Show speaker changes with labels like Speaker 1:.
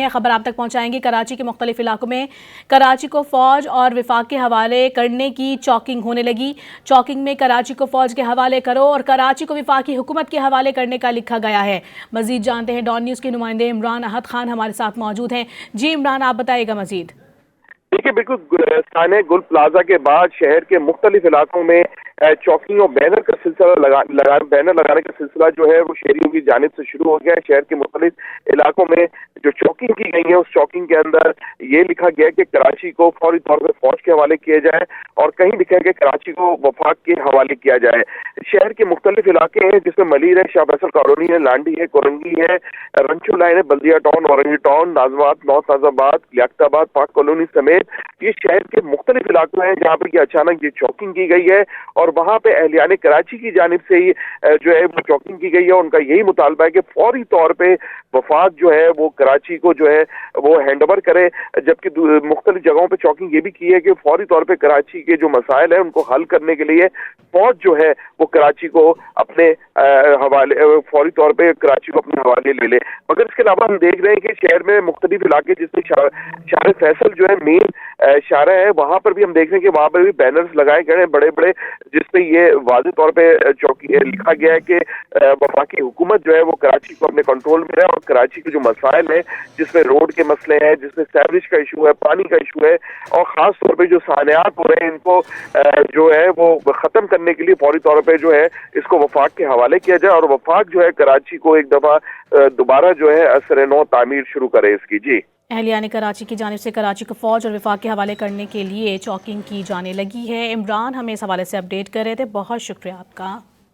Speaker 1: ہیں، خبر آپ تک پہنچائیں گے۔ کراچی کے مختلف علاقوں میں کراچی کو فوج اور وفاق کے حوالے کرنے کی چاکنگ ہونے لگی۔ چاکنگ میں کراچی کو فوج کے حوالے کرو اور کراچی کو وفاقی حکومت کے حوالے کرنے کا لکھا گیا ہے۔ مزید جانتے ہیں، ڈان نیوز کے نمائندے عمران احد خان ہمارے ساتھ موجود ہیں۔ جی عمران، آپ بتائیے گا مزید۔
Speaker 2: دیکھیے، بالکل تھانے گل پلازا کے بعد شہر کے مختلف علاقوں میں چوکنگ اور بینر کا سلسلہ بینر لگانے کا سلسلہ جو ہے وہ شہریوں کی جانب سے شروع ہو گیا ہے۔ شہر کے مختلف علاقوں میں جو چوکنگ کی گئی ہے، اس چوکنگ کے اندر یہ لکھا گیا کہ کراچی کو فوری طور پر فوج کے حوالے کیا جائے اور کہیں لکھا ہے کہ کراچی کو وفاق کے حوالے کیا جائے۔ شہر کے مختلف علاقے ہیں جس میں ملیر ہے، شاہ فیصل کالونی ہے، لانڈی ہے، کورنگی ہے، رنچو لائن ہے، بلدیہ ٹاؤن، اورنگی ٹاؤن، ناظم آباد، نو تازہ آباد، لیاقت آباد، پاک کالونی سمیت یہ شہر کے مختلف علاقوں ہیں جہاں پہ یہ اچانک یہ چوکنگ کی گئی ہے اور وہاں پہ اہلیان کراچی کی جانب سے ہی جو ہے وہ چوکنگ کی گئی ہے۔ ان کا یہی مطالبہ ہے کہ فوری طور پہ وفاق جو ہے وہ کراچی کو جو ہے وہ ہینڈ اوور کرے، جبکہ مختلف جگہوں پہ چوکنگ یہ بھی کی ہے کہ فوری طور پہ کراچی کے جو مسائل ہیں ان کو حل کرنے کے لیے فوج جو ہے وہ کراچی کو اپنے حوالے فوری طور پہ کراچی کو اپنے حوالے لے لے۔ مگر اس کے علاوہ ہم دیکھ رہے ہیں کہ شہر میں مختلف علاقے جس میں شارع فیصل جو ہے مین شارع ہے، وہاں پر بھی ہم دیکھ رہے ہیں کہ وہاں پر بھی بینرز لگائے گئے ہیں بڑے بڑے، جس پہ یہ واضح طور پہ لکھا گیا ہے کہ وفاقی حکومت جو ہے وہ کراچی کو اپنے کنٹرول میں ہے اور کراچی کے جو مسائل ہیں جس میں روڈ کے مسئلے ہیں، جس میں سیوریج کا ایشو ہے، پانی کا ایشو ہے اور خاص طور پہ جو صانعات ہو رہے ہیں ان کو جو ہے وہ ختم کرنے کے لیے فوری طور پہ جو ہے اس کو وفاق کے حوالے کیا جائے اور وفاق جو ہے کراچی کو ایک دفعہ دوبارہ جو ہے اثر نو تعمیر شروع کرے اس کی۔ جی،
Speaker 1: اہلیان کراچی کی جانب سے کراچی کو فوج اور وفاق کے حوالے کرنے کے لیے چاکنگ کی جانے لگی ہے۔ عمران ہمیں اس حوالے سے اپڈیٹ کر رہے تھے، بہت شکریہ آپ کا۔